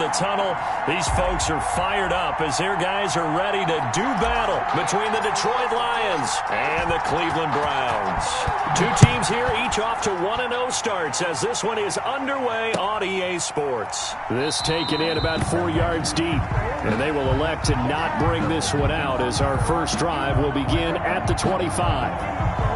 the tunnel. These folks are fired up as their guys are ready to do battle between the Detroit Lions and the Cleveland Browns. Two teams here, each off to 1-0 starts as this one is underway on EA Sports. This taken in about 4 yards deep, and they will elect to not bring this one out as our first drive will begin at the 25.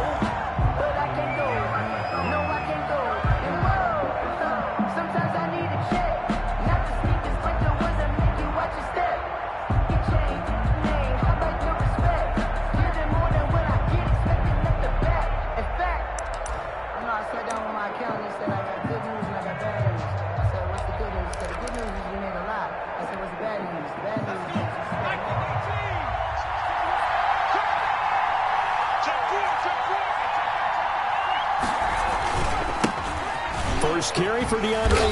First carry for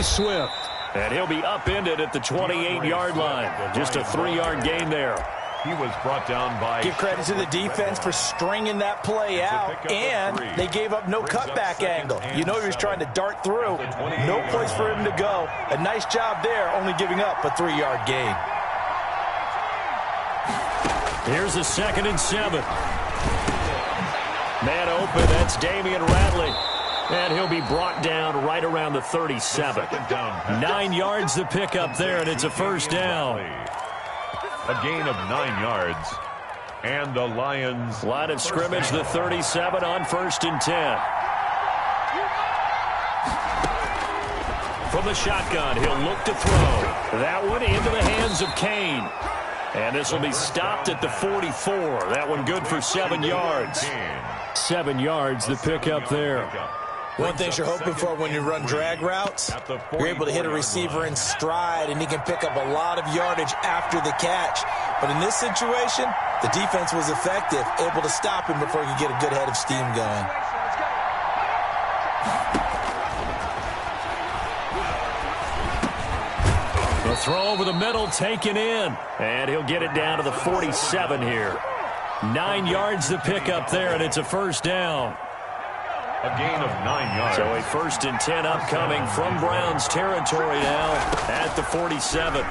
Swift. And he'll be upended at the 28-yard line. Just a 3-yard gain there. He was brought down by... Give credit to the defense for stringing that play out, and they gave up no cutback angle. You know he was trying to dart through. No place for him to go. A nice job there, only giving up a 3-yard gain. Here's a 2nd and 7. Man open, that's Damian Ratley. And he'll be brought down right around the 37. 9 yards the pickup there, and it's a first down. A gain of 9 yards. And the Lions... Line of scrimmage, the 37 on 1st and 10. From the shotgun, he'll look to throw. That one into the hands of Kane. And this will be stopped at the 44. That one good for 7 yards. 7 yards the pickup there. One thing you're hoping for when you run drag routes, you're able to hit a receiver in stride, and he can pick up a lot of yardage after the catch. But in this situation, the defense was effective, able to stop him before he could get a good head of steam going. The throw over the middle taken in, and he'll get it down to the 47 here. 9 yards the pickup there, and it's a first down. A gain of 9 yards. So a 1st and 10 upcoming from Browns territory now at the 47.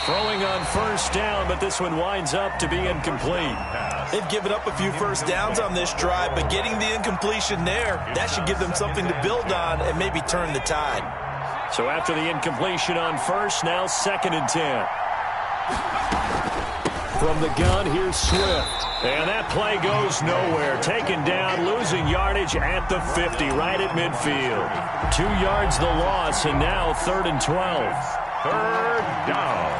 Throwing on first down, but this one winds up to be incomplete. They've given up a few first downs on this drive, but getting the incompletion there, that should give them something to build on and maybe turn the tide. So after the incompletion on first, now 2nd and 10. From the gun, here's Swift. And that play goes nowhere. Taken down, losing yardage at the 50, right at midfield. 2 yards the loss, and now 3rd and 12. 3rd down.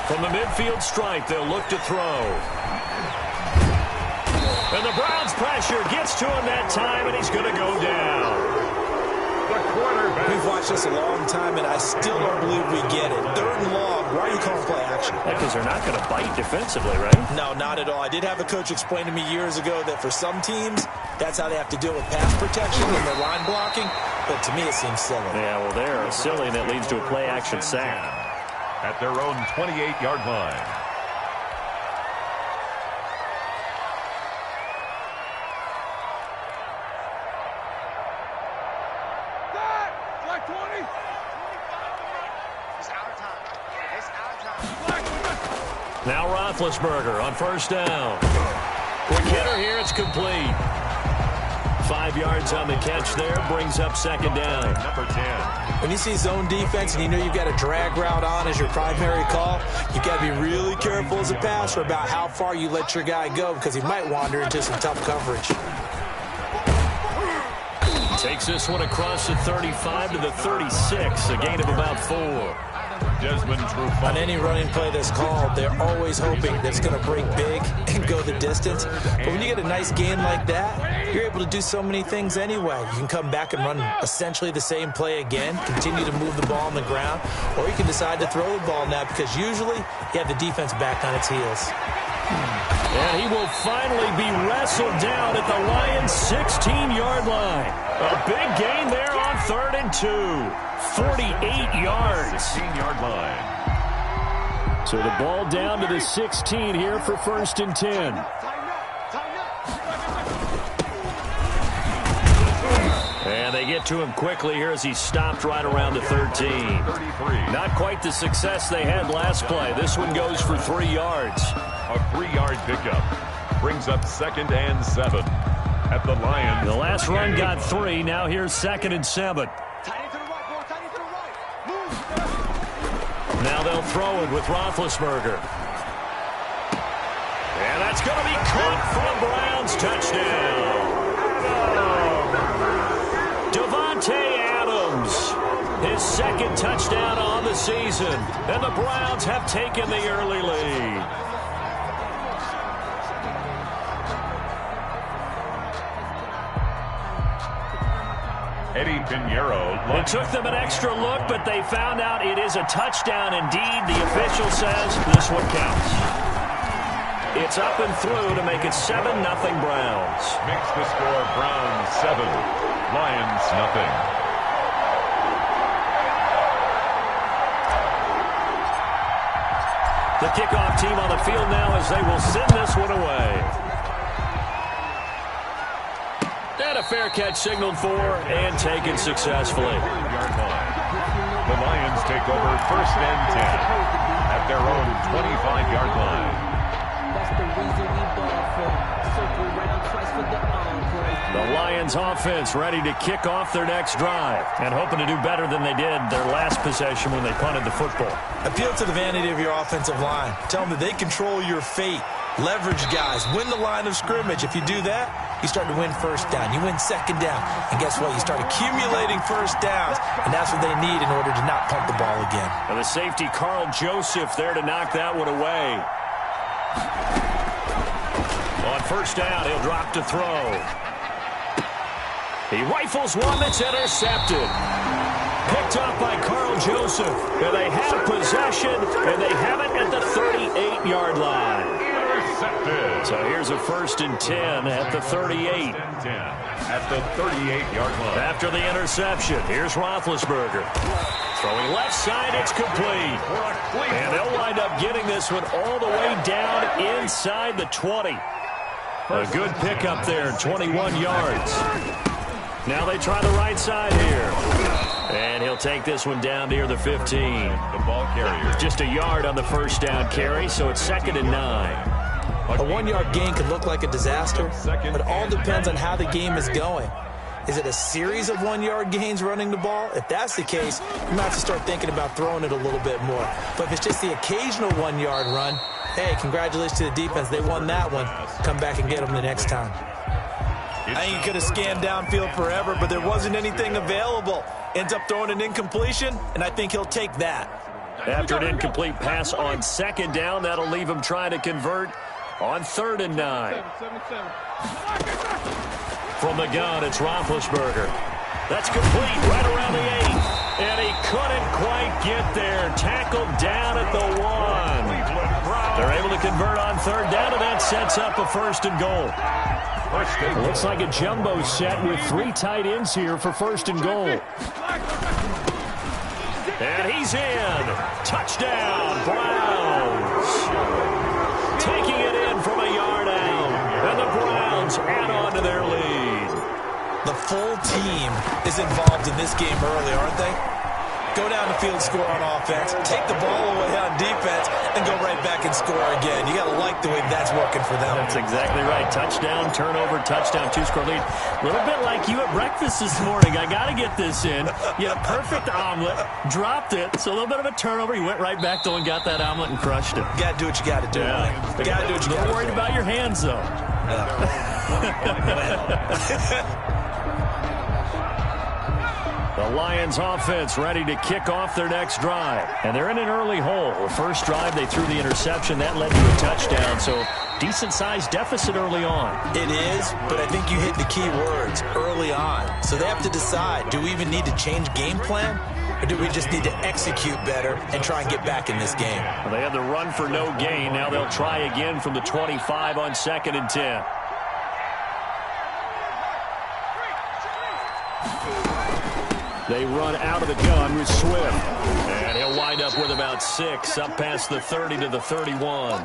From the midfield stripe, they'll look to throw. And the Browns pressure gets to him that time, and he's going to go down. The quarterback. We've watched this a long time, and I still don't believe we get it. 3rd and long. Why are you calling play action? Because they're not going to bite defensively, right? No, not at all. I did have a coach explain to me years ago that for some teams, that's how they have to deal with pass protection and their line blocking. But to me, it seems silly. Yeah, well, they're silly, and that leads to a play-action sack. At their own 28-yard line. Now Roethlisberger on first down. Quick hitter here, it's complete. 5 yards on the catch there, brings up 2nd down. Number 10. When you see zone defense and you know you've got a drag route on as your primary call, you've got to be really careful as a passer about how far you let your guy go because he might wander into some tough coverage. Takes this one across the 35 to the 36, a gain of about 4. On any running play that's called, they're always hoping that it's going to break big and go the distance. But when you get a nice gain like that, you're able to do so many things anyway. You can come back and run essentially the same play again, continue to move the ball on the ground, or you can decide to throw the ball now because usually you have the defense back on its heels. And he will finally be wrestled down at the Lions' 16-yard line. A big gain there on 3rd and 2. 48 yards. 16-yard line. So the ball down to the 16 here for 1st and 10. And they get to him quickly here as he stopped right around the 13. Not quite the success they had last play. This one goes for 3 yards. A 3-yard pickup brings up 2nd and 7 at the Lions. The last run got 3. Now here's 2nd and 7. Now they'll throw it with Roethlisberger. And that's going to be caught for the Browns. Touchdown. Davante Adams, his 2nd touchdown on the season. And the Browns have taken the early lead. Eddie Pinheiro. It took them an extra look, but they found out it is a touchdown indeed. The official says this one counts. It's up and through to make it 7-0 Browns. Makes the score Browns 7, Lions nothing. The kickoff team on the field now as they will send this one away. And a fair catch signaled for and taken successfully. The Lions take over 1st and 10 at their own 25-yard line. The Lions offense ready to kick off their next drive and hoping to do better than they did their last possession when they punted the football. Appeal to the vanity of your offensive line. Tell them that they control your fate. Leverage guys. Win the line of scrimmage. If you do that, you start to win 1st down. You win 2nd down. And guess what? You start accumulating 1st downs. And that's what they need in order to not punt the ball again. And the safety, Carl Joseph, there to knock that one away. On 1st down, he'll drop to throw. He rifles one that's intercepted. Picked up by Carl Joseph. And they have possession, and they have it at the 38-yard line. Intercepted. So here's a 1st and 10 at the 38. At the 38-yard line. After the interception, here's Roethlisberger. Throwing left side, it's complete. And they'll wind up getting this one all the way down inside the 20. A good pickup there, 21 yards. Now they try the right side here. And he'll take this one down near the 15. The ball carrier. Just a yard on the 1st down carry, so it's 2nd and 9. A 1-yard gain could look like a disaster, but it all depends on how the game is going. Is it a series of 1-yard gains running the ball? If that's the case, you might have to start thinking about throwing it a little bit more. But if it's just the occasional 1-yard run, hey, congratulations to the defense. They won that one. Come back and get them the next time. I think he could have scanned downfield forever, but there wasn't anything available. Ends up throwing an incompletion, and I think he'll take that. After an incomplete pass on 2nd down, that'll leave him trying to convert on 3rd and 9. From the gun, it's Roethlisberger. That's complete right around the 8. And he couldn't quite get there. Tackled down at the 1. They're able to convert on 3rd down, and that sets up a 1st and goal. Looks like a jumbo set with 3 tight ends here for 1st and goal. And he's in. Touchdown, Browns. Taking it in from a yard out. And the Browns add on to their lead. The full team is involved in this game early, aren't they? Go down the field, score on offense, take the ball away on defense, and go right back and score again. You got to like the way that's working for them. That's exactly right. Touchdown, turnover, touchdown, 2-score lead. A little bit like you at breakfast this morning. I got to get this in. You had a perfect omelet, dropped it, so a little bit of a turnover. You went right back, though, and got that omelet and crushed it. Got to do what you got to do. Yeah. You got to do what you got to do. Don't worry about your hands, though. The Lions offense ready to kick off their next drive. And they're in an early hole. The first drive, they threw the interception. That led to a touchdown. So decent-sized deficit early on. It is, but I think you hit the key words, early on. So they have to decide, do we even need to change game plan? or do we just need to execute better and try and get back in this game? Well, they had the run for no gain. Now they'll try again from the 25 on 2nd and 10. They run out of the gun with Swift. And he'll wind up with about 6, up past the 30 to the 31.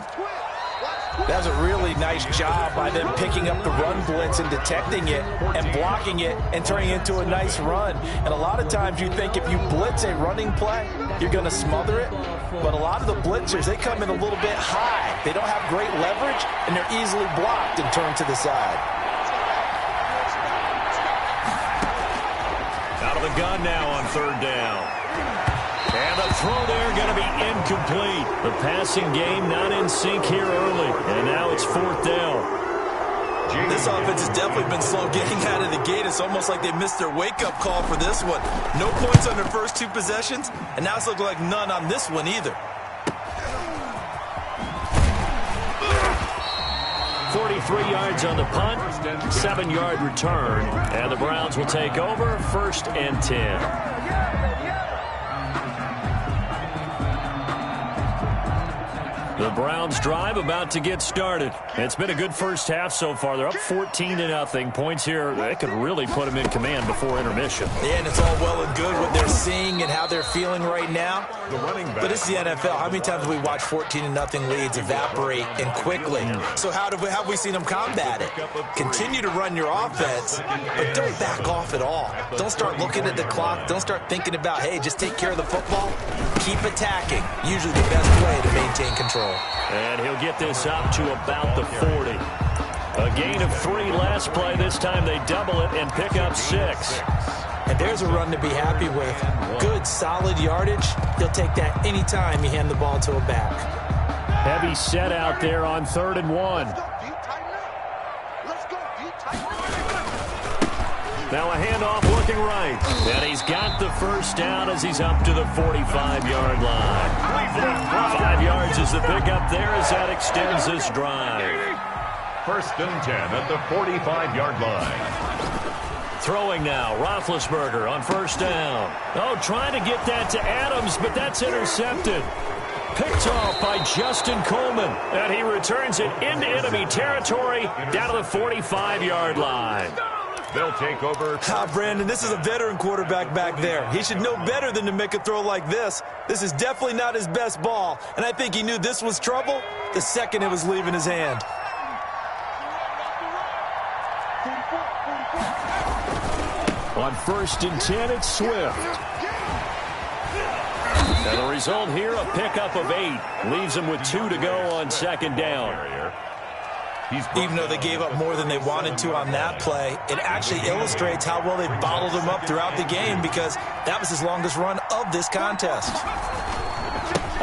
That's a really nice job by them picking up the run blitz and detecting it and blocking it and turning it into a nice run. And a lot of times you think if you blitz a running play, you're going to smother it. But a lot of the blitzers, they come in a little bit high. They don't have great leverage, and they're easily blocked and turned to the side. Out of the gun now on 3rd down. And the throw there going to be incomplete. The passing game not in sync here early. And now it's 4th down. This offense has definitely been slow getting out of the gate. It's almost like they missed their wake-up call for this one. No points on their first 2 possessions, and now it's looking like none on this one either. 43 yards on the punt, 7-yard return, and the Browns will take over 1st and 10. The Browns drive about to get started. It's been a good first half so far. They're up 14-0. Points here, they could really put them in command before intermission. Yeah, and it's all well and good what they're seeing and how they're feeling right now. The running back. But it's the NFL. How many times have we watched 14-0 leads evaporate and quickly? So how have we seen them combat it? Continue to run your offense, but don't back off at all. Don't start looking at the clock. Don't start thinking about, hey, just take care of the football. Keep attacking. Usually the best way to maintain control. And he'll get this up to about the 40. A gain of 3 last play. This time they double it and pick up 6. And there's a run to be happy with. Good, solid yardage. He'll take that any time you hand the ball to a back. Heavy set out there on 3rd and 1. Now a handoff looking right. And he's got the first down as he's up to the 45-yard line. 5 yards is the pickup there as that extends this drive. 1st and 10 at the 45-yard line. Throwing now, Roethlisberger on 1st down. Oh, trying to get that to Adams, but that's intercepted. Picked off by Justin Coleman. And he returns it into enemy territory down to the 45-yard line. They'll take over. Brandon, this is a veteran quarterback back there. He should know better than to make a throw like this. This is definitely not his best ball, and I think he knew this was trouble the second it was leaving his hand. On 1st and 10, it's Swift. And the result here, a pickup of 8. Leaves him with 2 to go on 2nd down. Even though they gave up more than they wanted to on that play, it actually illustrates how well they bottled him up throughout the game because that was his longest run of this contest.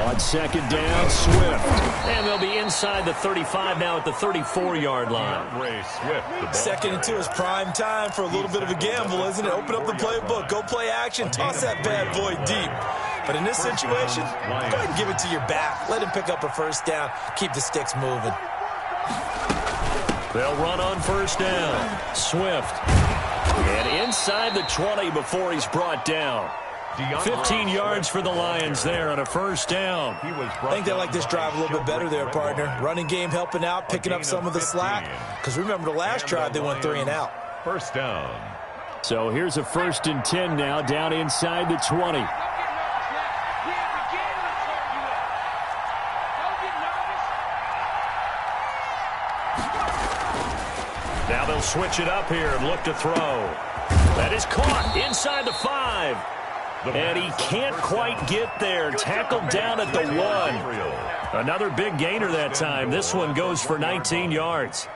On 2nd down, Swift. And they'll be inside the 35 now at the 34-yard line. Swift, 2nd and 2 is prime time for a little bit of a gamble, isn't it? Open up the playbook, go play action, toss that bad boy deep. But in this situation, go ahead and give it to your back. Let him pick up a 1st down. Keep the sticks moving. They'll run on 1st down. Swift. And inside the 20 before he's brought down. 15 yards for the Lions there on a 1st down. I think they like this drive a little bit better there, partner. Running game helping out, picking up some of the slack. Because remember the last drive, they went 3 and out. 1st down. So here's a 1st and 10 now down inside the 20. Now they'll switch it up here and look to throw. That is caught inside the 5. And he can't quite get there. Tackled down at the 1. Another big gainer that time. This one goes for 19 yards.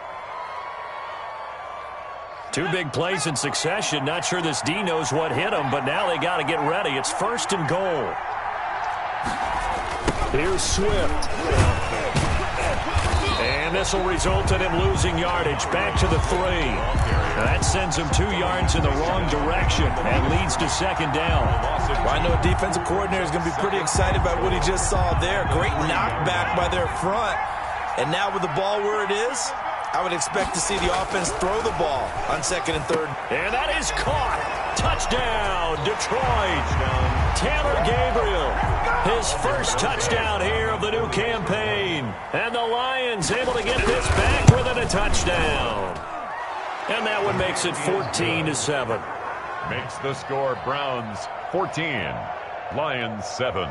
2 big plays in succession. Not sure this D knows what hit him, but now they got to get ready. It's 1st and goal. Here's Swift. And this will result in him losing yardage back to the 3. That sends him 2 yards in the wrong direction and leads to 2nd down. Well, I know a defensive coordinator is going to be pretty excited about what he just saw there. Great knockback by their front. And now with the ball where it is, I would expect to see the offense throw the ball on 2nd and 3rd. And that is caught. Touchdown, Detroit. Taylor Gabriel, his first touchdown here of the new campaign. And the Lions able to get this back within a touchdown. And that one makes it 14-7. Makes the score Browns 14, Lions 7.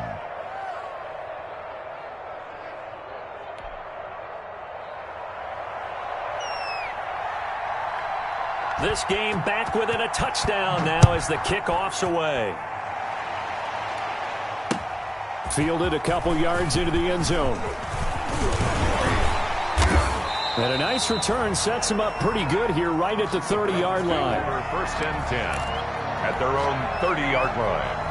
This game back within a touchdown now as the kickoff's away. Fielded a couple yards into the end zone. And a nice return sets him up pretty good here right at the 30-yard line. First and 10 at their own 30-yard line.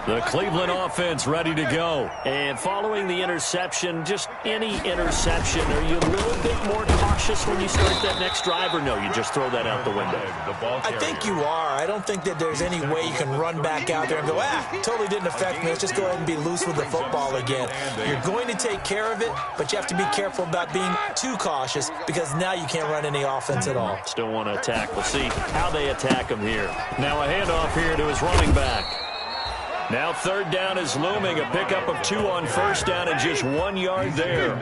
The Cleveland offense ready to go. And following the interception, just any interception, are you a little bit more cautious when you start that next drive, or no, you just throw that out the window? I think you are. I don't think that there's any way you can run back out there and go, totally didn't affect me. Let's just go ahead and be loose with the football again. You're going to take care of it, but you have to be careful about being too cautious because now you can't run any offense at all. Still want to attack. We'll see how they attack him here. Now a handoff here to his running back. Now third down is looming. A pickup of 2 on first down and just 1 yard there.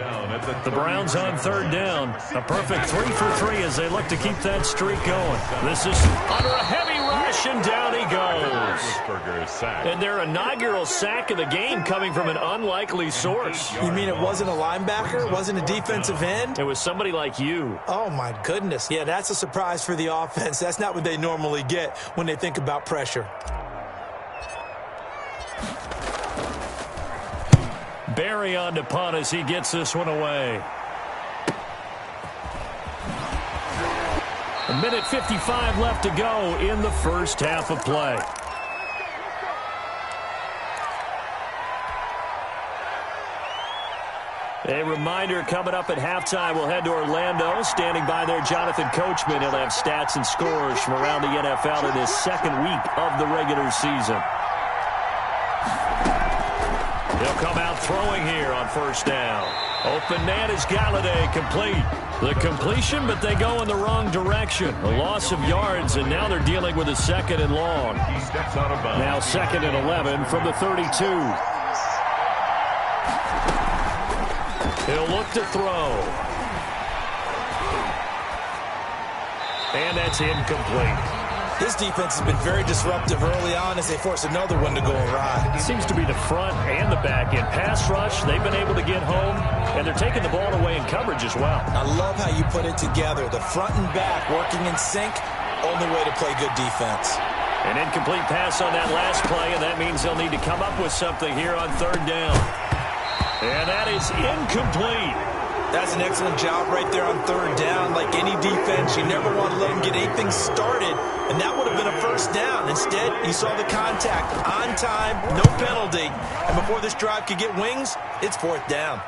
The Browns on third down. A perfect 3 for 3 as they look to keep that streak going. This is under a heavy rush, and down he goes. And their inaugural sack of the game coming from an unlikely source. You mean it wasn't a linebacker? It wasn't a defensive end? It was somebody like you. Oh, my goodness. Yeah, that's a surprise for the offense. That's not what they normally get when they think about pressure. Barry on to punt as he gets this one away. A minute 55 left to go in the first half of play. A reminder coming up at halftime, we'll head to Orlando. Standing by there, Jonathan Coachman. He'll have stats and scores from around the NFL in his second week of the regular season. He'll come out throwing here on first down. Open man is Galladay, complete. The completion, but they go in the wrong direction. A loss of yards, and now they're dealing with a second and long. He steps out of bounds. Now second and 11 from the 32. He'll look to throw. And that's incomplete. This defense has been very disruptive early on as they force another one to go awry. It seems to be the front and the back end. Pass rush, they've been able to get home, and they're taking the ball away in coverage as well. I love how you put it together. The front and back working in sync, only way to play good defense. An incomplete pass on that last play, and that means they'll need to come up with something here on third down. And that is incomplete. That's an excellent job right there on third down. Like any defense, you never want to let them get anything started, and that would have been a first down. Instead, you saw the contact on time, no penalty, and before this drive could get wings, it's fourth down.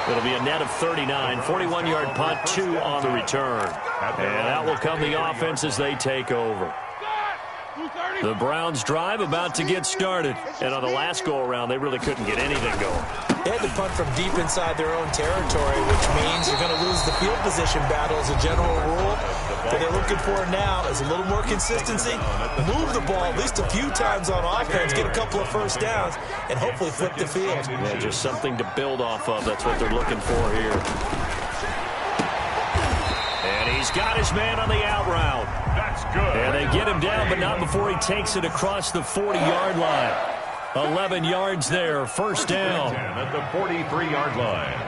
It'll be a net of 39, 41-yard punt, 2 on the return. And out will come the offense as they take over. The Browns drive about to get started. And on the last go-around, they really couldn't get anything going. They had to punt from deep inside their own territory, which means you're going to lose the field position battle as a general rule. What they're looking for now is a little more consistency, move the ball at least a few times on offense, get a couple of first downs, and hopefully flip the field. Yeah, just something to build off of. That's what they're looking for here. And he's got his man on the out route. That's good. And they get him down, but not before he takes it across the 40-yard line. 11 yards there, first down. At the 43-yard line.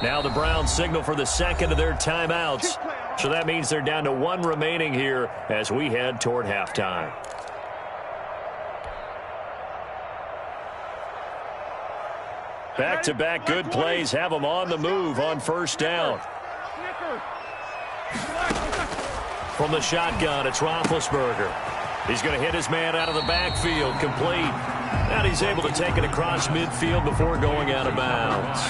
Now the Browns signal for the second of their timeouts. So that means they're down to 1 remaining here as we head toward halftime. Back-to-back good plays have them on the move on first down. From the shotgun, it's Roethlisberger. He's going to hit his man out of the backfield, complete. And he's able to take it across midfield before going out of bounds.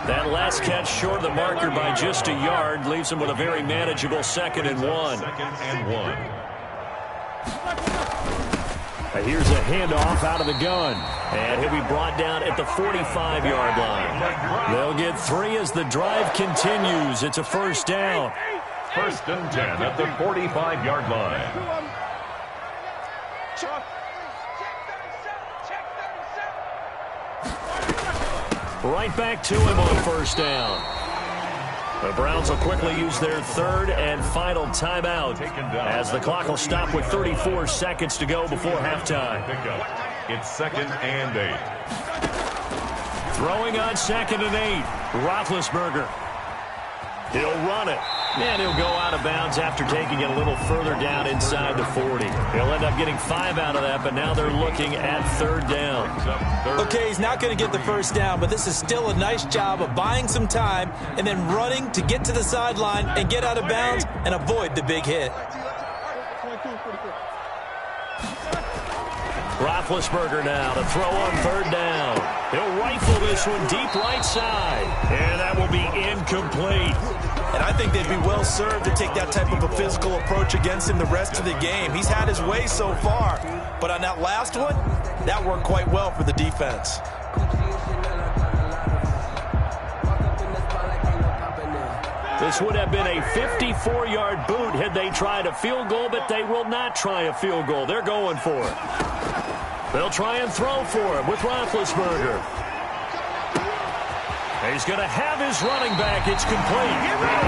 That last catch short of the marker by just a yard leaves him with a very manageable 2nd and 1. Here's a handoff out of the gun. And he'll be brought down at the 45-yard line. They'll get 3 as the drive continues. It's a first down. First and 10 at the 45-yard line. Right back to him on first down. The Browns will quickly use their third and final timeout as the clock will stop with 34 seconds to go before halftime. It's second and 8. Throwing on second and 8. Roethlisberger. He'll run it. And he'll go out of bounds after taking it a little further down inside the 40. He'll end up getting 5 out of that, but now they're looking at third down. Okay, he's not going to get the first down, but this is still a nice job of buying some time and then running to get to the sideline and get out of bounds and avoid the big hit. Roethlisberger now to throw on third down. He'll rifle this one deep right side, and that will be incomplete. And I think they'd be well served to take that type of a physical approach against him the rest of the game. He's had his way so far, but on that last one, that worked quite well for the defense. This would have been a 54-yard boot had they tried a field goal, but they will not try a field goal. They're going for it. They'll try and throw for him with Roethlisberger. He's going to have his running back. It's complete.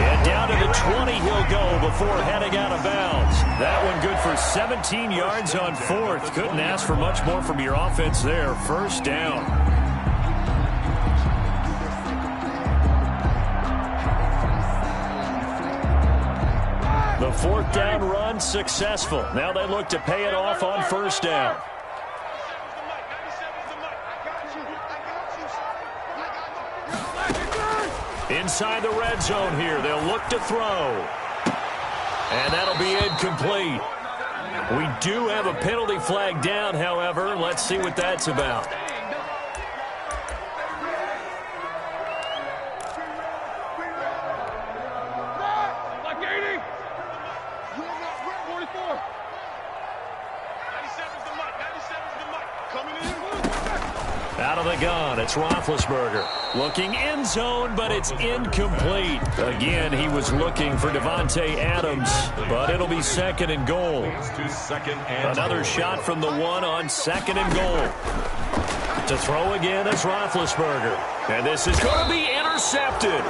And down to the 20 he'll go before heading out of bounds. That one good for 17 yards on fourth. Couldn't ask for much more from your offense there. First down. The fourth down run successful. Now they look to pay it off on first down. Inside the red zone here. They'll look to throw. And that'll be incomplete. We do have a penalty flag down, however. Let's see what that's about. Out of the gun, it's Roethlisberger. Looking end zone, but it's incomplete. Again, he was looking for Devontae Adams, but it'll be second and goal. Another shot from the one on second and goal. To throw again is Roethlisberger. And this is going to be intercepted.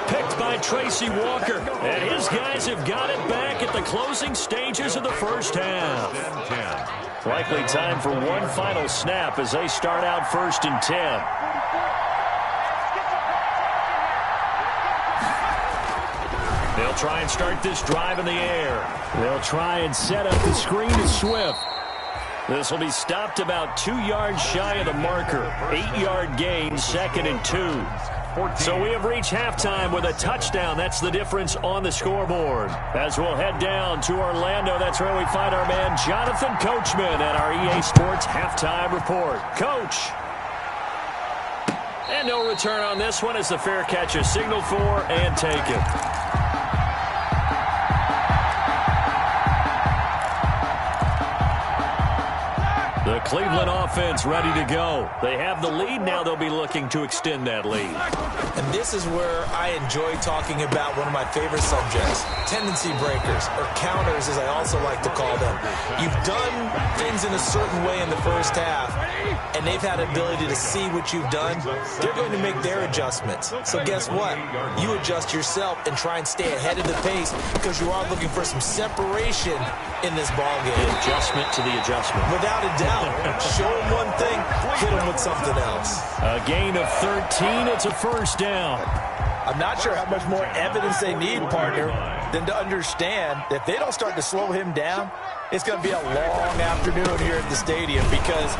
Picked by Tracy Walker. And his guys have got it back at the closing stages of the first half. Likely time for one final snap as they start out first and 10. They'll try and start this drive in the air. They'll try and set up the screen to Swift. This will be stopped about 2 yards shy of the marker. 8-yard gain, second and 2. So we have reached halftime with a touchdown. That's the difference on the scoreboard. As we'll head down to Orlando, that's where we find our man Jonathan Coachman at our EA Sports Halftime Report. Coach. And no return on this one as the fair catch is signaled for and taken. The Cleveland offense ready to go. They have the lead. Now they'll be looking to extend that lead. And this is where I enjoy talking about one of my favorite subjects, tendency breakers, or counters as I also like to call them. You've done things in a certain way in the first half, and they've had ability to see what you've done. They're going to make their adjustments. So guess what? You adjust yourself and try and stay ahead of the pace because you are looking for some separation in this ballgame. The adjustment to the adjustment. Without a doubt. Show them one thing, hit them with something else. A gain of 13. It's a first down. I'm not sure how much more evidence they need, partner, than to understand that if they don't start to slow him down, it's going to be a long afternoon here at the stadium because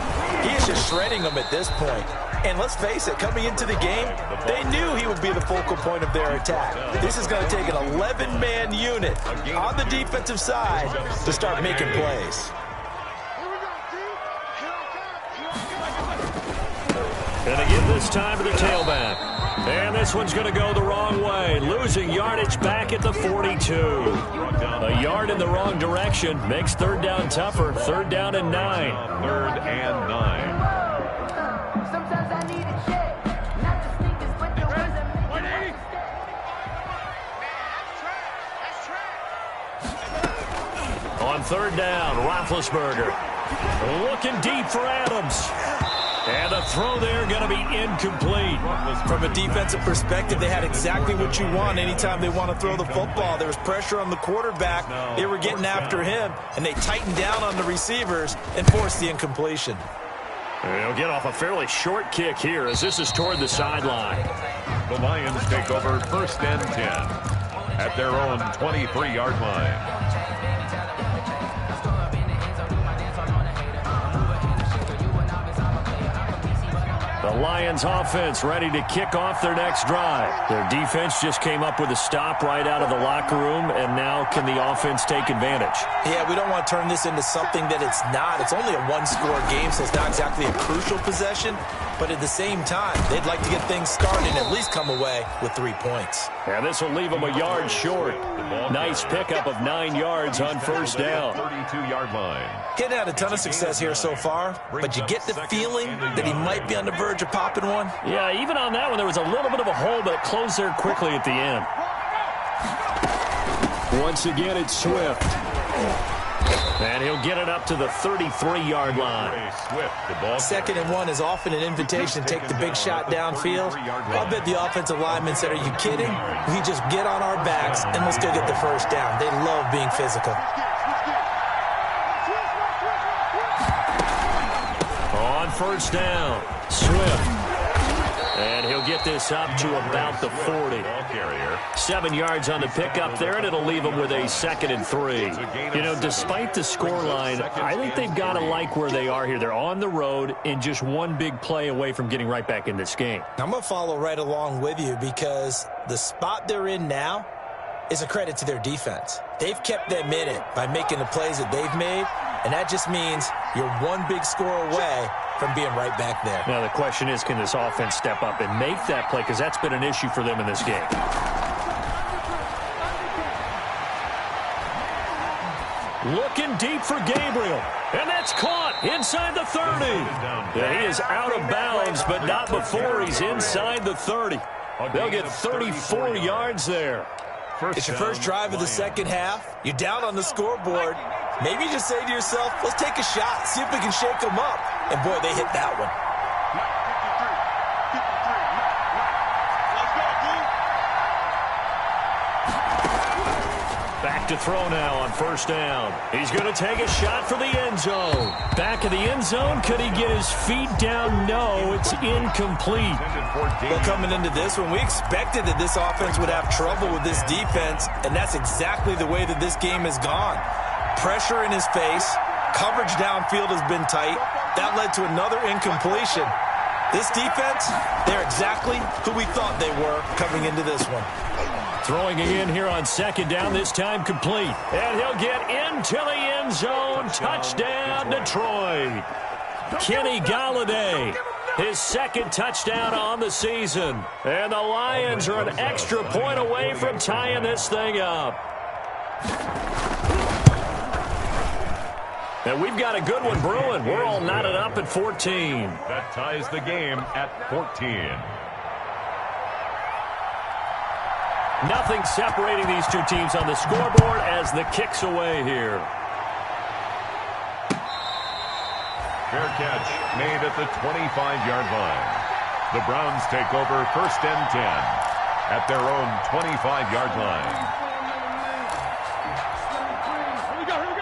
he is just shredding them at this point. And let's face it, coming into the game, they knew he would be the focal point of their attack. This is going to take an 11-man unit on the defensive side to start making plays. Going to give this time to the tailback. And this one's going to go the wrong way. Losing yardage back at the 42. A yard in the wrong direction makes third down tougher. Third down and 9. Third and 9. third down. Roethlisberger looking deep for Adams. And the throw there going to be incomplete. From a defensive perspective, they had exactly what you want anytime they want to throw the football. There was pressure on the quarterback. They were getting after him, and they tightened down on the receivers and forced the incompletion. They'll get off a fairly short kick here as this is toward the sideline. The Lions take over 1st and 10 at their own 23-yard line. The Lions offense ready to kick off their next drive. Their defense just came up with a stop right out of the locker room, and now can the offense take advantage? Yeah, we don't want to turn this into something that it's not. It's only a one-score game, so it's not exactly a crucial possession. But at the same time, they'd like to get things started and at least come away with 3 points. And this will leave them a yard short. Nice pickup of 9 yards on first down. 32-yard line. He hadn't had a ton of success here so far, but you get the feeling that he might be on the verge of popping one. Yeah, even on that one, there was a little bit of a hole, but it closed there quickly at the end. Once again, it's Swift. And he'll get it up to the 33-yard line. 2nd and 1 is often an invitation to take the big shot downfield. I'll bet the offensive linemen said, are you kidding? We just get on our backs and let's go get the first down. They love being physical. On first down, Swift. And he'll get this up to about the 40. 7 yards on the pickup there, and it'll leave them with a 2nd and 3. You know, despite the scoreline, I think they've got to like where they are here. They're on the road and just one big play away from getting right back in this game. I'm going to follow right along with you because the spot they're in now is a credit to their defense. They've kept them in it by making the plays that they've made, and that just means you're one big score away from being right back there. Now the question is, can this offense step up and make that play? Because that's been an issue for them in this game. Looking deep for Gabriel. And that's caught inside the 30. Yeah, he is out of bounds, but not before he's inside the 30. They'll get 34 yards there. It's your first drive of the second half. You're down on the scoreboard. Maybe you just say to yourself, let's take a shot, see if we can shake them up. And, boy, they hit that one. Back to throw now on first down. He's going to take a shot for the end zone. Back of the end zone. Could he get his feet down? No, it's incomplete. Well, coming into this one, we expected that this offense would have trouble with this defense, and that's exactly the way that this game has gone. Pressure in his face. Coverage downfield has been tight. That led to another incompletion. This defense, they're exactly who we thought they were coming into this one. Throwing again here on second down, this time complete. And he'll get into the end zone. Touchdown, Detroit. Kenny Golladay, his 2nd touchdown on the season. And the Lions are an extra point away from tying this thing up. And we've got a good one brewing. We're all knotted up at 14. That ties the game at 14. Nothing separating these two teams on the scoreboard as the kick's away here. Fair catch made at the 25-yard line. The Browns take over 1st and 10 at their own 25-yard line.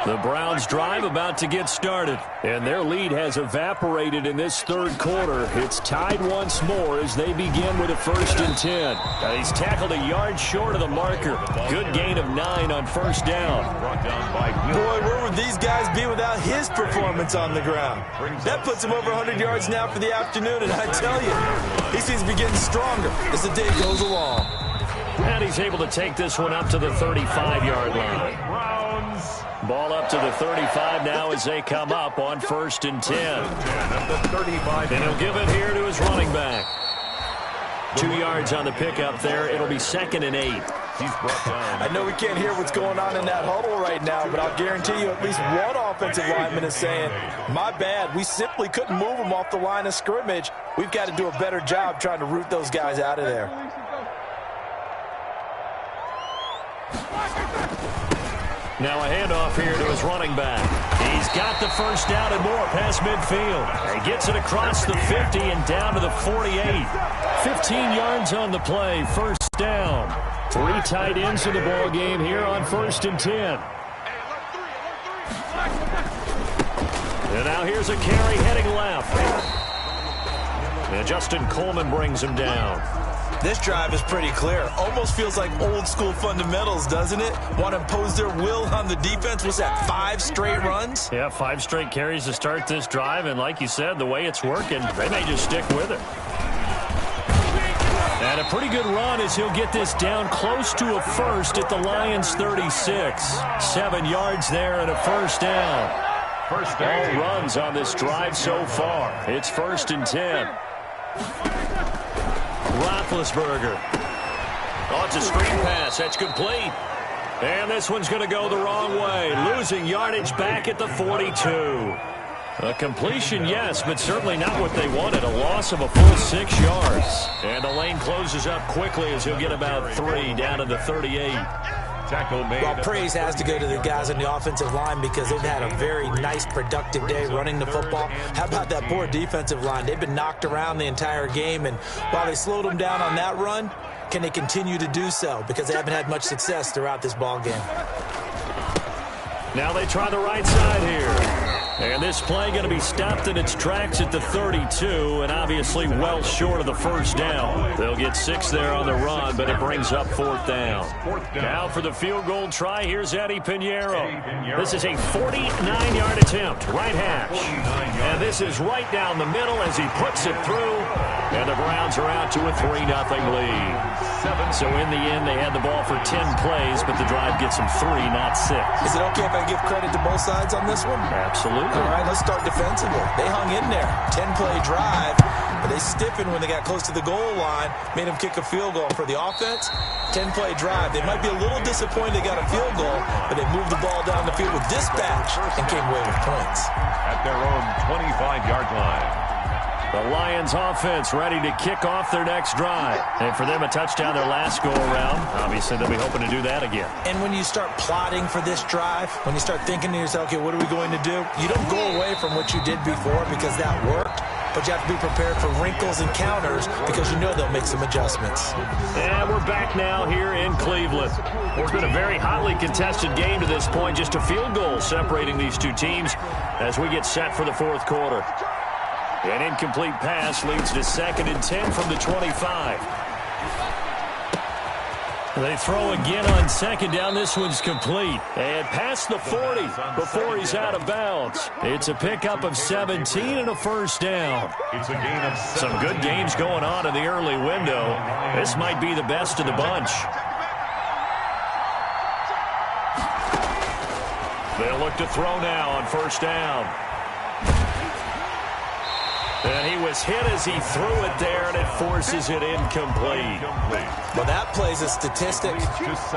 The Browns drive about to get started, and their lead has evaporated in this third quarter. It's tied once more as they begin with a 1st and 10. Now he's tackled a yard short of the marker. Good gain of 9 on first down. Boy, where would these guys be without his performance on the ground? That puts him over 100 yards now for the afternoon, and I tell you, he seems to be getting stronger as the day goes along. And he's able to take this one up to the 35-yard line. Ball up to the 35 now as they come up on 1st and 10. And he'll give it here to his running back. 2 yards on the pickup there. It'll be 2nd and 8. I know we can't hear what's going on in that huddle right now, but I'll guarantee you at least one offensive lineman is saying, my bad, we simply couldn't move them off the line of scrimmage. We've got to do a better job trying to root those guys out of there. Now a handoff here to his running back. He's got the first down and more past midfield. He gets it across the 50 and down to the 48. 15 yards on the play, first down. 3 tight ends in the ball game here on 1st and 10. And now here's a carry heading left. And Justin Coleman brings him down. This drive is pretty clear. Almost feels like old school fundamentals, doesn't it? Want to impose their will on the defense. Was that 5 straight runs? Yeah, 5 straight carries to start this drive. And like you said, the way it's working, they may just stick with it. And a pretty good run as he'll get this down close to a first at the Lions 36. 7 yards there and a first down. All runs on this drive so far. It's 1st and 10. Roethlisberger. Oh, it's a screen pass. That's complete. And this one's going to go the wrong way. Losing yardage back at the 42. A completion, yes, but certainly not what they wanted. A loss of a full 6 yards. And the lane closes up quickly as he'll get about 3 down to the 38. Well, praise has to go to the guys on the offensive line because they've had a very nice, productive day running the football. How about that poor defensive line? They've been knocked around the entire game, and while they slowed them down on that run, can they continue to do so? Because they haven't had much success throughout this ball game. Now they try the right side here. And this play going to be stopped in its tracks at the 32, and obviously well short of the first down. They'll get 6 there on the run, but it brings up 4th down. Now for the field goal try, here's Eddie Pinheiro. This is a 49-yard attempt, right hash. And this is right down the middle as he puts it through. And the Browns are out to a 3-0 lead. So in the end, they had the ball for 10 plays, but the drive gets them 3, not 6. Is it okay if I give credit to both sides on this one? Absolutely. All right, let's start defensively. They hung in there. 10-play drive, but they stiffened when they got close to the goal line, made them kick a field goal. For the offense, 10-play drive. They might be a little disappointed they got a field goal, but they moved the ball down the field with dispatch and came away with points. At their own 25-yard line. The Lions offense ready to kick off their next drive. And for them, a touchdown their last go-around. Obviously, they'll be hoping to do that again. And when you start plotting for this drive, when you start thinking to yourself, okay, what are we going to do? You don't go away from what you did before because that worked. But you have to be prepared for wrinkles and counters because you know they'll make some adjustments. And we're back now here in Cleveland. It's been a very hotly contested game to this point. Just a field goal separating these two teams as we get set for the 4th quarter. An incomplete pass leads to 2nd and 10 from the 25. They throw again on 2nd down. This one's complete. And past the 40 before he's out of bounds. It's a pickup of 17 and a first down. It's a gain of 7. Some good games going on in the early window. This might be the best of the bunch. They'll look to throw now on 1st down. And he was hit as he threw it there, and it forces it incomplete. Well, that plays a statistic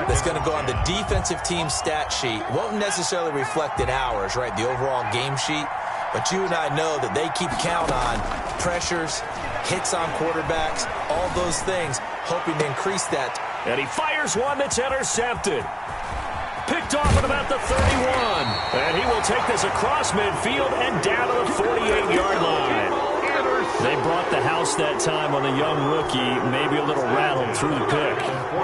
that's going to go on the defensive team stat sheet. Won't necessarily reflect in ours, right, the overall game sheet. But you and I know that they keep count on pressures, hits on quarterbacks, all those things, hoping to increase that. And he fires one that's intercepted. Picked off at about the 31. And he will take this across midfield and down to the 48-yard line. They brought the house that time on the young rookie, maybe a little rattled through the pick.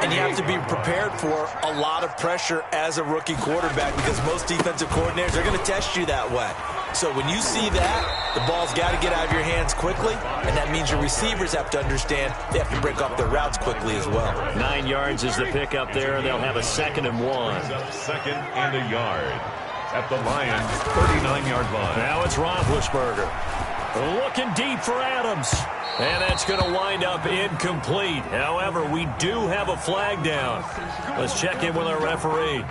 And you have to be prepared for a lot of pressure as a rookie quarterback because most defensive coordinators are going to test you that way. So when you see that, the ball's got to get out of your hands quickly, and that means your receivers have to understand they have to break off their routes quickly as well. 9 yards is the pickup there. They'll have a 2nd and 1. 2nd and a yard. At the Lions' 39-yard line. Now it's Roethlisberger. Looking deep for Adams. And that's going to wind up incomplete. However, we do have a flag down. Let's check in with our referee.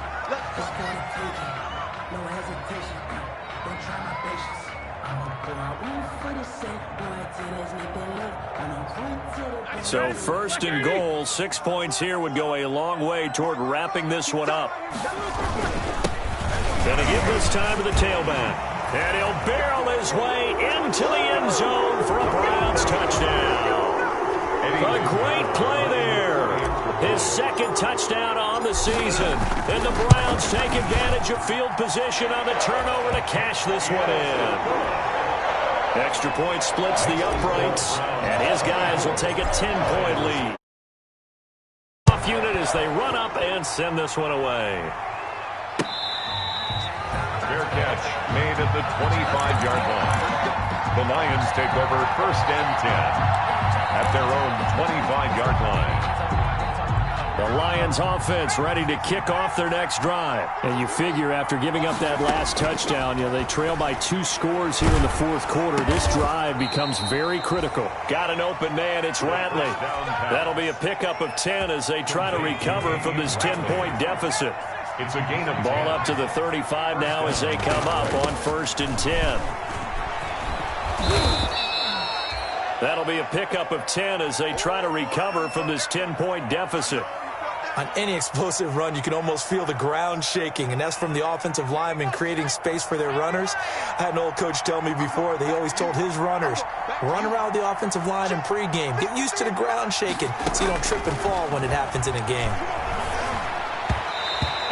So 1st and goal, 6 points here would go a long way toward wrapping this one up. Going to give this time to the tailback. And he'll barrel his way into the end zone for a Browns touchdown. A great play there. his second touchdown on the season. And the Browns take advantage of field position on the turnover to cash this one in. Extra point splits the uprights, and his guys will take a 10-point lead. Off unit as they run up and send this one away. Fair catch made at the 25-yard line. The Lions take over 1st and 10 at their own 25-yard line. The Lions offense ready to kick off their next drive. And you figure after giving up that last touchdown, they trail by 2 scores here in the 4th quarter. This drive becomes very critical. Got an open man. It's Ratley. That'll be a pickup of 10 as they try to recover from this 10-point deficit. It's a gain of ball up to the 35 now as they come up on 1st and 10. That'll be a pickup of 10 as they try to recover from this 10-point deficit. On any explosive run, you can almost feel the ground shaking, and that's from the offensive linemen creating space for their runners. I had an old coach tell me before, they always told his runners, run around the offensive line in pregame. Get used to the ground shaking so you don't trip and fall when it happens in a game.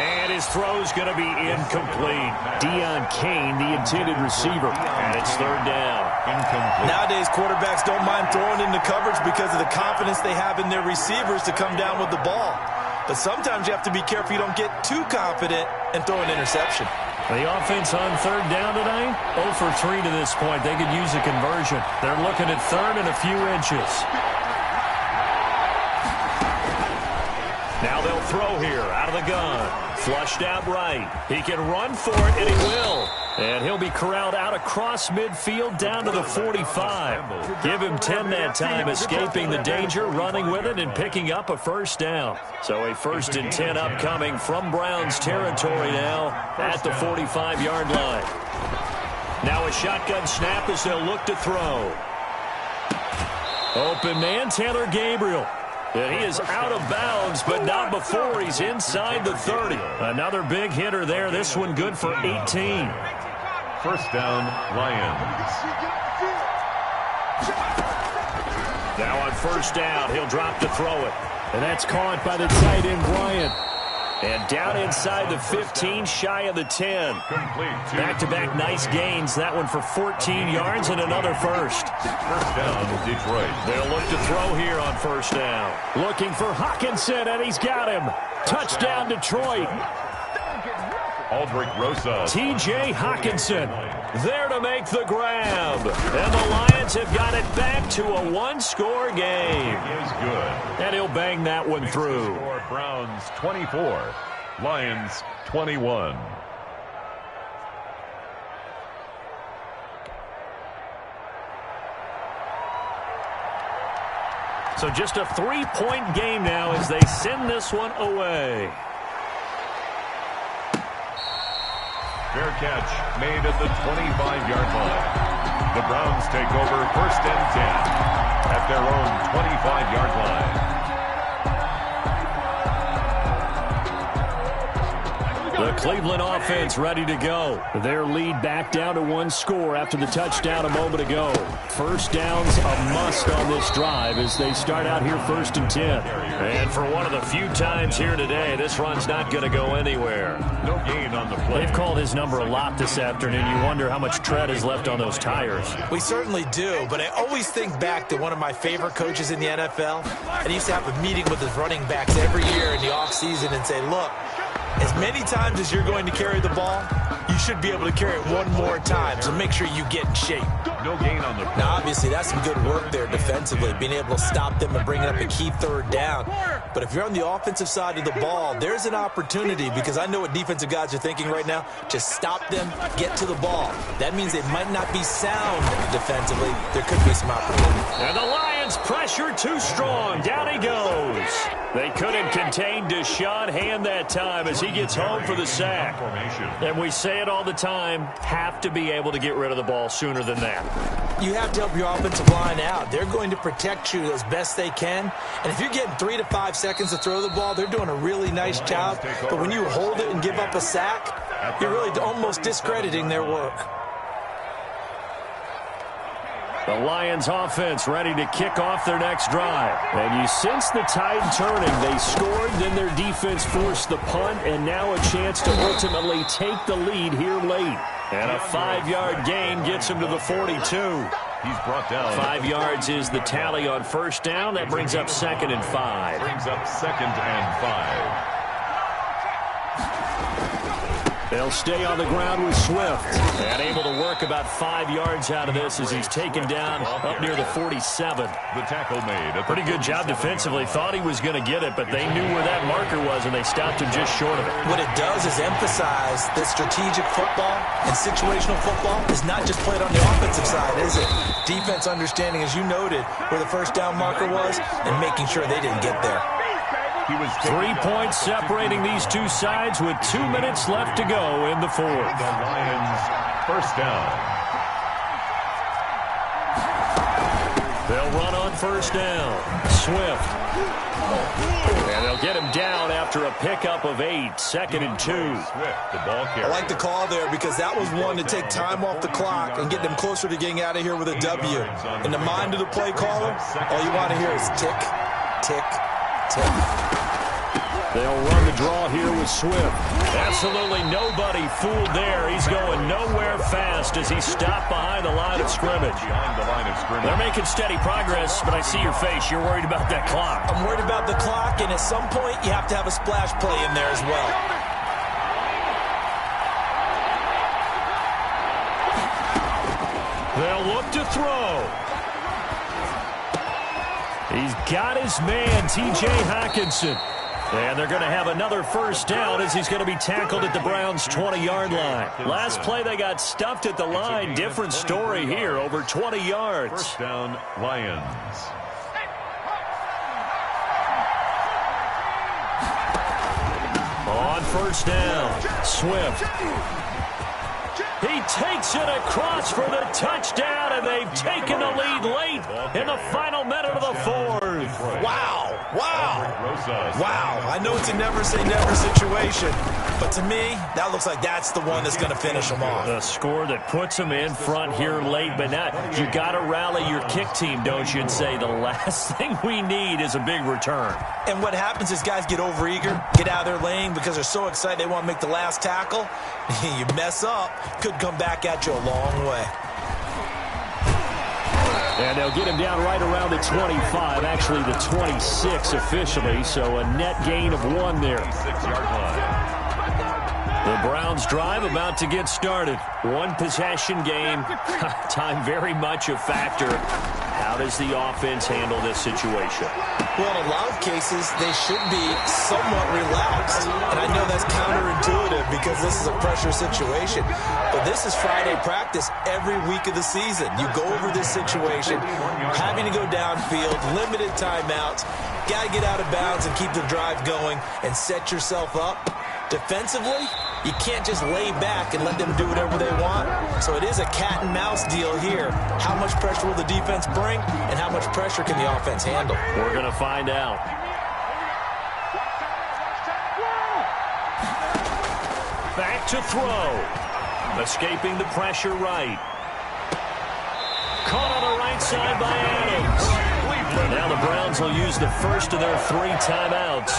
And his throw's going to be incomplete. Deion Kane, the intended receiver, and it's 3rd down. Incomplete. Nowadays, quarterbacks don't mind throwing into coverage because of the confidence they have in their receivers to come down with the ball. But sometimes you have to be careful you don't get too confident and throw an interception. The offense on 3rd down tonight, 0 for 3 to this point. They could use a conversion. They're looking at 3rd and a few inches. Now they'll throw here out of the gun. Flushed out right. He can run for it, and he will. And he'll be corralled out across midfield down to the 45. Give him 10 that time, escaping the danger, running with it, and picking up a 1st down. So a 1st and 10 upcoming from Browns territory now at the 45-yard line. Now a shotgun snap as they'll look to throw. Open man, Taylor Gabriel. And he is out of bounds, but not before he's inside the 30. Another big hitter there. This one good for 18. 1st down, Lions. Now on 1st down, he'll drop to throw it. And that's caught by the tight end, Bryant. And down inside the 15, shy of the 10. Back-to-back nice gains. That one for 14 yards and another 1st. 1st down, Detroit. They'll look to throw here on 1st down. Looking for Hockenson, and he's got him. Touchdown, Detroit. Aldrich Rosa. T.J. Hockenson there to make the grab. And the Lions have got it back to a 1-score game. Is good. And he'll bang that one through. Browns 24, Lions 21. So just a 3-point game now as they send this one away. Fair catch made at the 25-yard line. The Browns take over 1st and 10 at their own 25-yard line. The Cleveland offense ready to go. Their lead back down to 1 score after the touchdown a moment ago. 1st down's a must on this drive as they start out here 1st and 10. And for one of the few times here today, this run's not going to go anywhere. No gain on the play. They've called his number a lot this afternoon. You wonder how much tread is left on those tires. We certainly do, but I always think back to one of my favorite coaches in the NFL. And he used to have a meeting with his running backs every year in the offseason and say, look, as many times as you're going to carry the ball, you should be able to carry it one more time, so make sure you get in shape. No gain on the play. Now, obviously, that's some good work there defensively, being able to stop them and bringing up a key 3rd down. But if you're on the offensive side of the ball, there's an opportunity, because I know what defensive guys are thinking right now. Just stop them, get to the ball. That means they might not be sound defensively. There could be some opportunity. And the Lions pressure too strong. Down he goes. They couldn't contain Deshaun Hand that time as he gets home for the sack. And we say it all the time, have to be able to get rid of the ball sooner than that. You have to help your offensive line out. They're going to protect you as best they can. And if you're getting 3 to 5 seconds to throw the ball, they're doing a really nice job. But when you hold it and give up a sack, you're really almost discrediting their work. The Lions offense ready to kick off their next drive. And you sense the tide turning. They scored, then their defense forced the punt, and now a chance to ultimately take the lead here late. And a 5-yard gain gets him to the 42. He's brought down. 5 yards is the tally on first down. That brings up 2nd and 5. Brings up 2nd and 5. They'll stay on the ground with Swift. And able to work about 5 yards out of this as he's taken down up near the 47. The tackle made. Pretty good job defensively. Thought he was going to get it, but they knew where that marker was, and they stopped him just short of it. What it does is emphasize that strategic football and situational football is not just played on the offensive side, is it? Defense understanding, as you noted, where the first down marker was and making sure they didn't get there. 3 points separating these two sides with 2 minutes left to go in the fourth. The Lions first down. They'll run on first down. Swift. And they'll get him down after a pickup of 8. 2nd and 2. Swift, the ball carrier. I like the call there because that was one to take time off the clock and get them closer to getting out of here with a W. In the mind of the play caller, all you want to hear is tick, tick, tick. They'll run the draw here with Swift. Absolutely nobody fooled there. He's going nowhere fast as he's stopped behind the line of scrimmage. They're making steady progress, but I see your face. You're worried about that clock. I'm worried about the clock, and at some point, you have to have a splash play in there as well. They'll look to throw. He's got his man, T.J. Hockenson. And they're going to have another first down as he's going to be tackled at the Browns' 20-yard line. Last play, they got stuffed at the line. Different story here, over 20 yards. First down, Lions. On first down, Swift. He takes it across for the touchdown, and they've taken the lead late in the final minute of the fourth. Wow. Wow. I know it's a never-say-never situation, but to me, that looks like that's the one that's going to finish them off. The score that puts them in front here late, but now you got to rally your kick team, don't you, and say the last thing we need is a big return. And what happens is guys get overeager, get out of their lane because they're so excited they want to make the last tackle. You mess up, could come back at you a long way. And they'll get him down right around the 25, actually the 26 officially, so a net gain of 1 there. 6-yard line. The Browns drive about to get started. One possession game. Time very much a factor. How does the offense handle this situation? Well, in a lot of cases, they should be somewhat relaxed. And I know that's counterintuitive because this is a pressure situation. But this is Friday practice every week of the season. You go over this situation, having to go downfield, limited timeouts, got to get out of bounds and keep the drive going and set yourself up. Defensively, you can't just lay back and let them do whatever they want. So it is a cat and mouse deal here. How much pressure will the defense bring, and how much pressure can the offense handle? We're going to find out. Back to throw. Escaping the pressure right. Caught on the right side by Adams. Now the Browns will use the first of their 3 timeouts,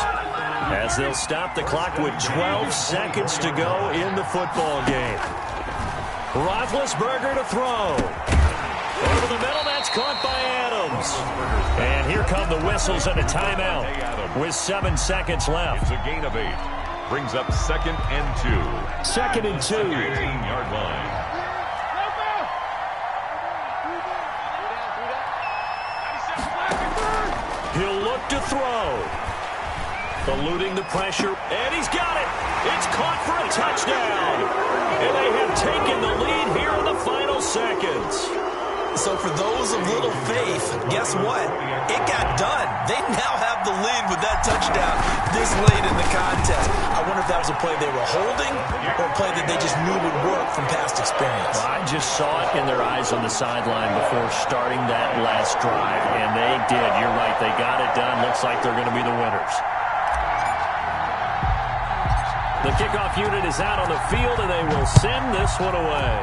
as they'll stop the clock with 12 seconds to go in the football game. Roethlisberger to throw. Over the middle, that's caught by Adams. And here come the whistles and a timeout with 7 seconds left. It's a gain of 8. Brings up 2nd and 2. 2nd and 2. 18-yard line. He'll look to throw. Eluding the pressure, and he's got it. It's caught for a touchdown. And they have taken the lead here in the final seconds. So for those of little faith, guess what? It got done. They now have the lead with that touchdown this late in the contest. I wonder if that was a play they were holding or a play that they just knew would work from past experience. Well, I just saw it in their eyes on the sideline before starting that last drive, and they did. You're right. They got it done. Looks like they're going to be the winners. The kickoff unit is out on the field, and they will send this one away.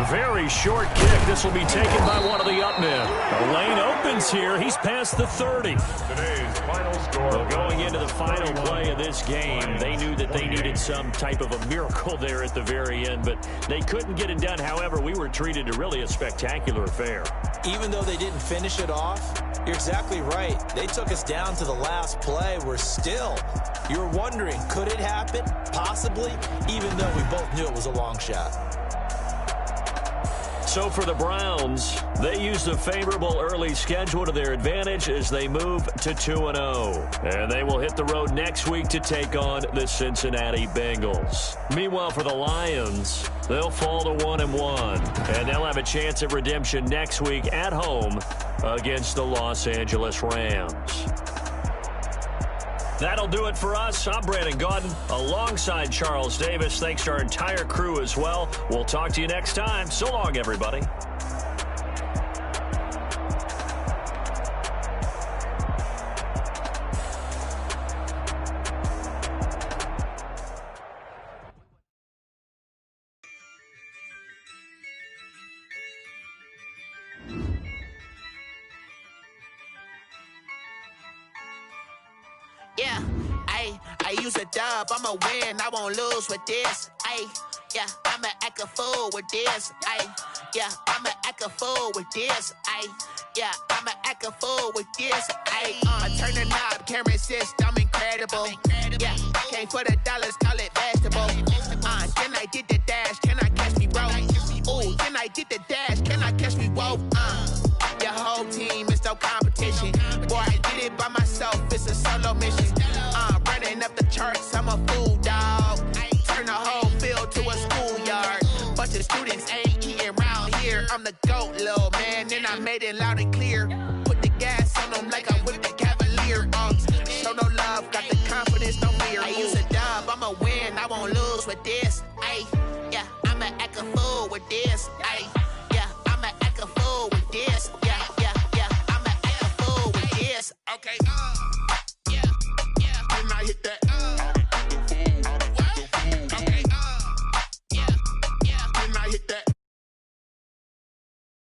Very short kick. This will be taken by one of the up men. The lane opens here. He's past the 30. Today's final score. Well, going into the final play of this game, they knew that they needed some type of a miracle there at the very end, but they couldn't get it done. However, we were treated to really a spectacular affair. Even though they didn't finish it off, you're exactly right. They took us down to the last play. You're wondering, could it happen? Possibly, even though we both knew it was a long shot. So for the Browns, they used a favorable early schedule to their advantage as they move to 2-0. And they will hit the road next week to take on the Cincinnati Bengals. Meanwhile, for the Lions, they'll fall to 1-1. And they'll have a chance at redemption next week at home against the Los Angeles Rams. That'll do it for us. I'm Brandon Gaudin alongside Charles Davis. Thanks to our entire crew as well. We'll talk to you next time. So long, everybody. Yeah, I use a dub, I'ma win, I won't lose with this. Yeah, I'ma act a fool with this. Yeah, I'ma act a fool with this. Yeah, I'ma act a fool with this. Turn the knob, can't resist, I'm incredible. Yeah, came for the dollars, call it vegetable. Then I did the dash, can I catch me, bro? Ooh, then I did the dash, can I catch me, whoa? Your whole team is no competition. Boy, I did it by myself, it's a solo mission. Running up the charts, I'm a fool, dog. Turn the whole field to a schoolyard. Bunch of students ain't eating round here. I'm the GOAT, little man, and I made it loud and clear. Put the gas on them like I'm with the Cavalier. Show no love, got the confidence, no fear. I use a dub, I'ma win, I won't lose with this. Yeah, I'ma act a fool with this.